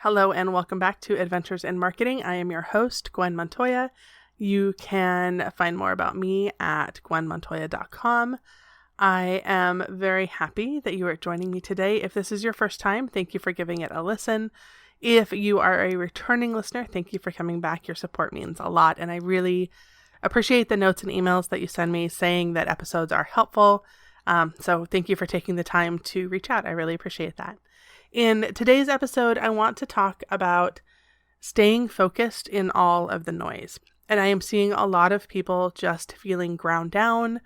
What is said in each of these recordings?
Hello and welcome back to Adventures in Marketing. I am your host, Gwen Montoya. You can find more about me at gwenmontoya.com. I am very happy that you are joining me today. If this is your first time, thank you for giving it a listen. If you are a returning listener, thank you for coming back. Your support means a lot, and I really appreciate the notes and emails that you send me saying that episodes are helpful. So thank you for taking the time to reach out. I really appreciate that. In today's episode, I want to talk about staying focused in all of the noise. And I am seeing a lot of people just feeling ground down.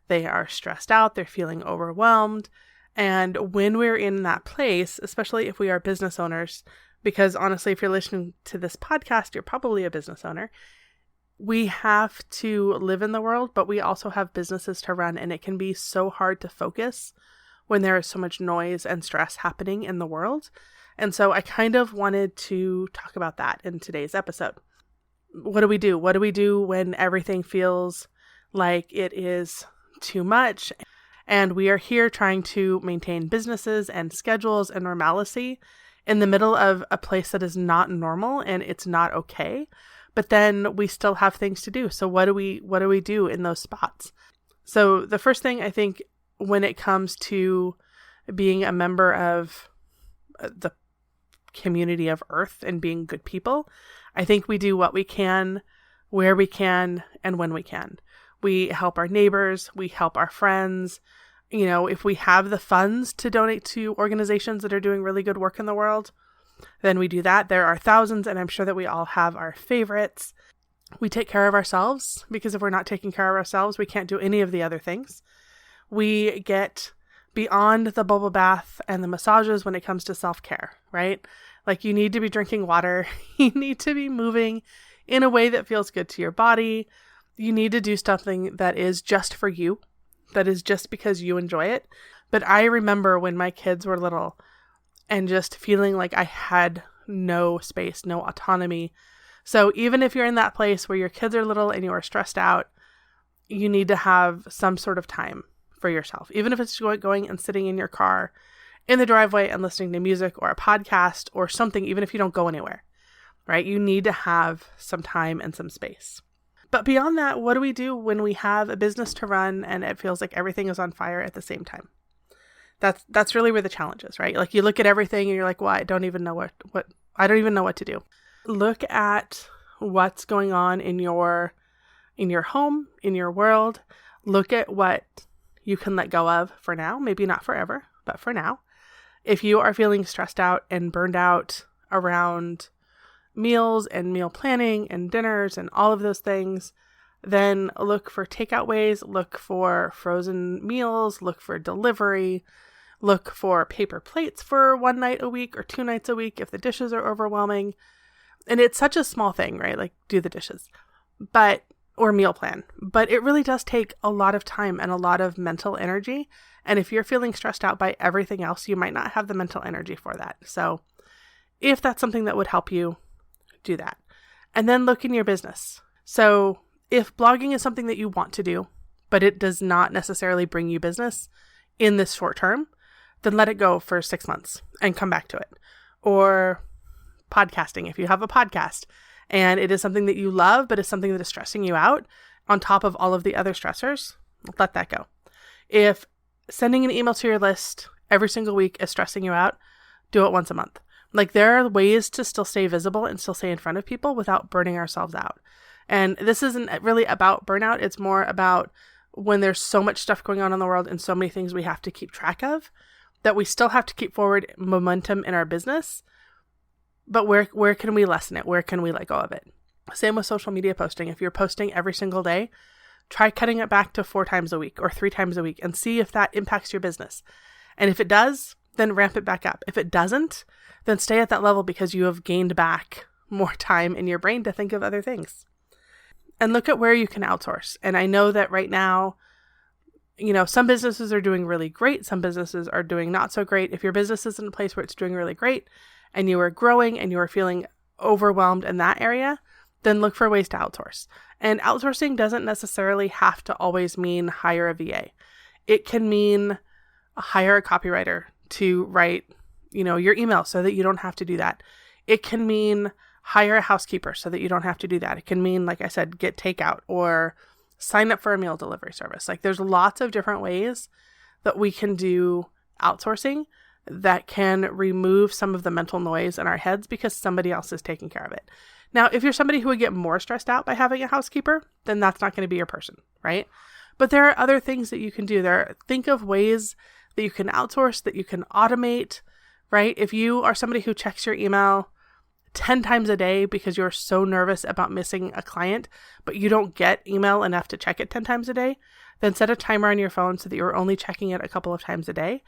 They are stressed out. They're feeling overwhelmed. And when we're in that place, especially if we are business owners, because honestly, if you're listening to this podcast, you're probably a business owner. We have to live in the world, but we also have businesses to run. And it can be so hard to focus when there is so much noise and stress happening in the world. And so I kind of wanted to talk about that in today's episode. What do we do? What do we do when everything feels like it is too much? And we are here trying to maintain businesses and schedules and normalcy in the middle of a place that is not normal and it's not okay. But then we still have things to do. So what do we do in those spots? So the first thing I think when it comes to being a member of the community of Earth and being good people, I think we do what we can, where we can, and when we can. We help our neighbors, we help our friends. You know, if we have the funds to donate to organizations that are doing really good work in the world, then we do that. There are thousands, and I'm sure that we all have our favorites. We take care of ourselves, because if we're not taking care of ourselves, we can't do any of the other things. We get beyond the bubble bath and the massages when it comes to self-care, right? Like you need to be drinking water. You need to be moving in a way that feels good to your body. You need to do something that is just for you, that is just because you enjoy it. But I remember when my kids were little and just feeling like I had no space, no autonomy. So even if you're in that place where your kids are little and you are stressed out, you need to have some sort of time for yourself, even if it's going and sitting in your car in the driveway and listening to music or a podcast or something, even if you don't go anywhere, right? You need to have some time and some space. But beyond that, what do we do when we have a business to run and it feels like everything is on fire at the same time? That's really where the challenge is, right? Like you look at everything and you're like, well, I don't even know what to do. Look at what's going on in your home, in your world. Look at what you can let go of for now, maybe not forever, but for now. If you are feeling stressed out and burned out around meals and meal planning and dinners and all of those things, then look for takeout ways, look for frozen meals, look for delivery, look for paper plates for one night a week or 2 nights a week if the dishes are overwhelming. And it's such a small thing, right? Like do the dishes, or meal plan. But it really does take a lot of time and a lot of mental energy. And if you're feeling stressed out by everything else, you might not have the mental energy for that. So if that's something that would help you, do that. And then look in your business. So if blogging is something that you want to do, but it does not necessarily bring you business in this short term, then let it go for 6 months and come back to it. Or podcasting, if you have a podcast and it is something that you love, but is something that is stressing you out on top of all of the other stressors, let that go. If sending an email to your list every single week is stressing you out, do it once a month. Like there are ways to still stay visible and still stay in front of people without burning ourselves out. And this isn't really about burnout. It's more about when there's so much stuff going on in the world and so many things we have to keep track of, that we still have to keep forward momentum in our business. But where can we lessen it? Where can we let go of it? Same with social media posting. If you're posting every single day, try cutting it back to 4 times a week or 3 times a week and see if that impacts your business. And if it does, then ramp it back up. If it doesn't, then stay at that level because you have gained back more time in your brain to think of other things. And look at where you can outsource. And I know that right now, you know, some businesses are doing really great. Some businesses are doing not so great. If your business is in a place where it's doing really great and you are growing and you are feeling overwhelmed in that area, then look for ways to outsource. And outsourcing doesn't necessarily have to always mean hire a VA. It can mean hire a copywriter to write, you know, your email so that you don't have to do that. It can mean hire a housekeeper so that you don't have to do that. It can mean, like I said, get takeout or sign up for a meal delivery service. Like there's lots of different ways that we can do outsourcing that can remove some of the mental noise in our heads because somebody else is taking care of it. Now, if you're somebody who would get more stressed out by having a housekeeper, then that's not going to be your person, right? But there are other things that you can do. Think of ways that you can outsource, that you can automate, right? If you are somebody who checks your email 10 times a day because you're so nervous about missing a client, but you don't get email enough to check it 10 times a day, then set a timer on your phone so that you're only checking it a couple of times a day,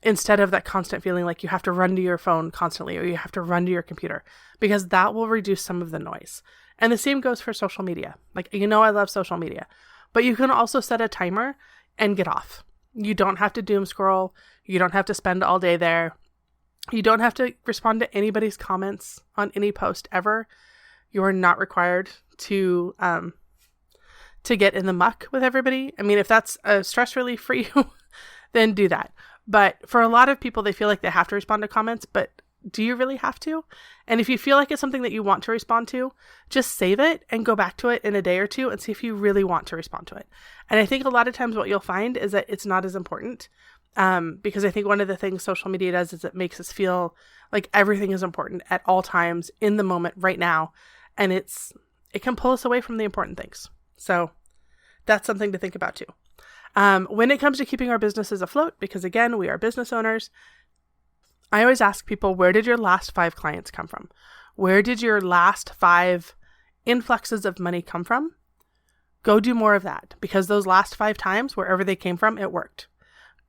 instead of that constant feeling like you have to run to your phone constantly or you have to run to your computer, because that will reduce some of the noise. And the same goes for social media. Like, I love social media, but you can also set a timer and get off. You don't have to doom scroll. You don't have to spend all day there. You don't have to respond to anybody's comments on any post ever. You are not required to get in the muck with everybody. I mean, if that's a stress relief for you, then do that. But for a lot of people, they feel like they have to respond to comments, but do you really have to? And if you feel like it's something that you want to respond to, just save it and go back to it in a day or two and see if you really want to respond to it. And I think a lot of times what you'll find is that it's not as important, because I think one of the things social media does is it makes us feel like everything is important at all times in the moment right now. And it can pull us away from the important things. So that's something to think about too. When it comes to keeping our businesses afloat, because again, we are business owners, I always ask people, where did your last 5 clients come from? Where did your last 5 influxes of money come from? Go do more of that, because those last 5 times, wherever they came from, it worked.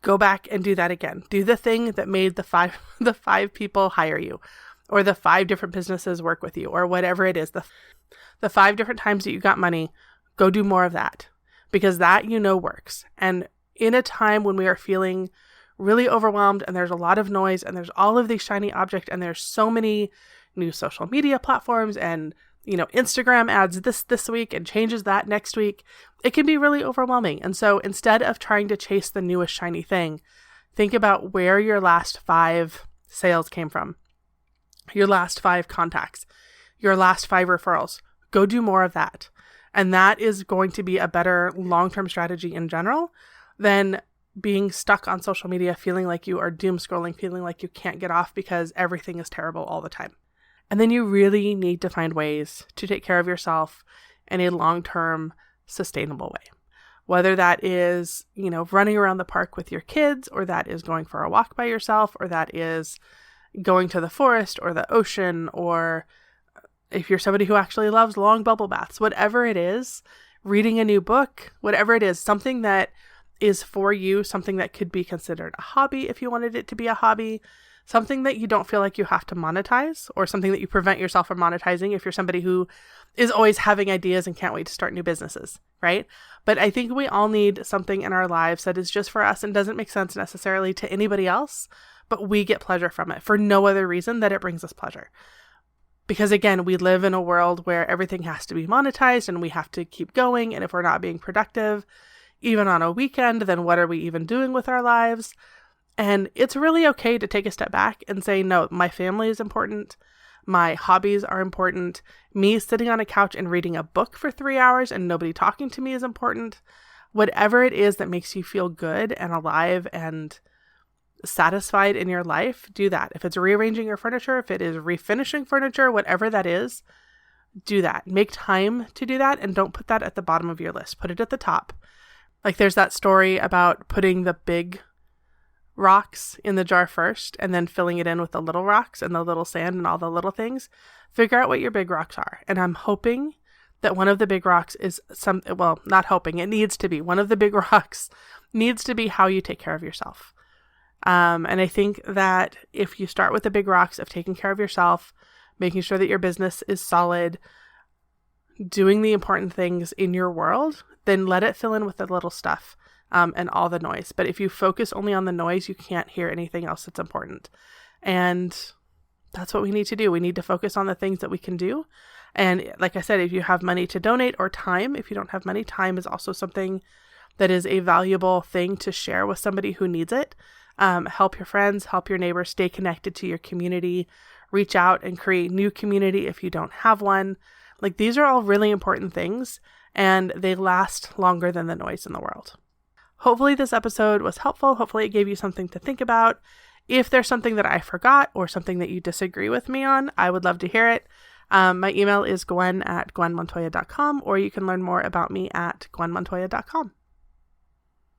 Go back and do that again. Do the thing that made the five people hire you, or the 5 different businesses work with you, or whatever it is. The 5 different times that you got money, go do more of that, because that works. And in a time when we are feeling really overwhelmed and there's a lot of noise and there's all of these shiny objects and there's so many new social media platforms and Instagram ads this week and changes that next week, it can be really overwhelming. And so instead of trying to chase the newest shiny thing, think about where your last 5 sales came from, your last 5 contacts, your last 5 referrals. Go do more of that. And that is going to be a better long-term strategy in general than being stuck on social media, feeling like you are doom scrolling, feeling like you can't get off because everything is terrible all the time. And then you really need to find ways to take care of yourself in a long-term, sustainable way. Whether that is, running around the park with your kids, or that is going for a walk by yourself, or that is going to the forest or the ocean, or if you're somebody who actually loves long bubble baths, whatever it is, reading a new book, whatever it is, something that is for you, something that could be considered a hobby if you wanted it to be a hobby, something that you don't feel like you have to monetize, or something that you prevent yourself from monetizing if you're somebody who is always having ideas and can't wait to start new businesses, right? But I think we all need something in our lives that is just for us and doesn't make sense necessarily to anybody else, but we get pleasure from it for no other reason that it brings us pleasure. Because again, we live in a world where everything has to be monetized and we have to keep going. And if we're not being productive, even on a weekend, then what are we even doing with our lives? And it's really okay to take a step back and say, no, my family is important. My hobbies are important. Me sitting on a couch and reading a book for 3 hours and nobody talking to me is important. Whatever it is that makes you feel good and alive and satisfied in your life, do that. If it's rearranging your furniture, if it is refinishing furniture, whatever that is, do that. Make time to do that, and don't put that at the bottom of your list. Put it at the top. Like there's that story about putting the big rocks in the jar first and then filling it in with the little rocks and the little sand and all the little things. Figure out what your big rocks are. And I'm hoping that one of the big rocks is not hoping, it needs to be. One of the big rocks needs to be how you take care of yourself. And I think that if you start with the big rocks of taking care of yourself, making sure that your business is solid, doing the important things in your world, then let it fill in with the little stuff and all the noise. But if you focus only on the noise, you can't hear anything else that's important. And that's what we need to do. We need to focus on the things that we can do. And like I said, if you have money to donate, or time, if you don't have money, time is also something that is a valuable thing to share with somebody who needs it. Help your friends, help your neighbors, stay connected to your community, reach out and create new community if you don't have one. Like, these are all really important things, and they last longer than the noise in the world. Hopefully this episode was helpful. Hopefully it gave you something to think about. If there's something that I forgot or something that you disagree with me on, I would love to hear it. My email is gwen@gwenmontoya.com, or you can learn more about me at gwenmontoya.com.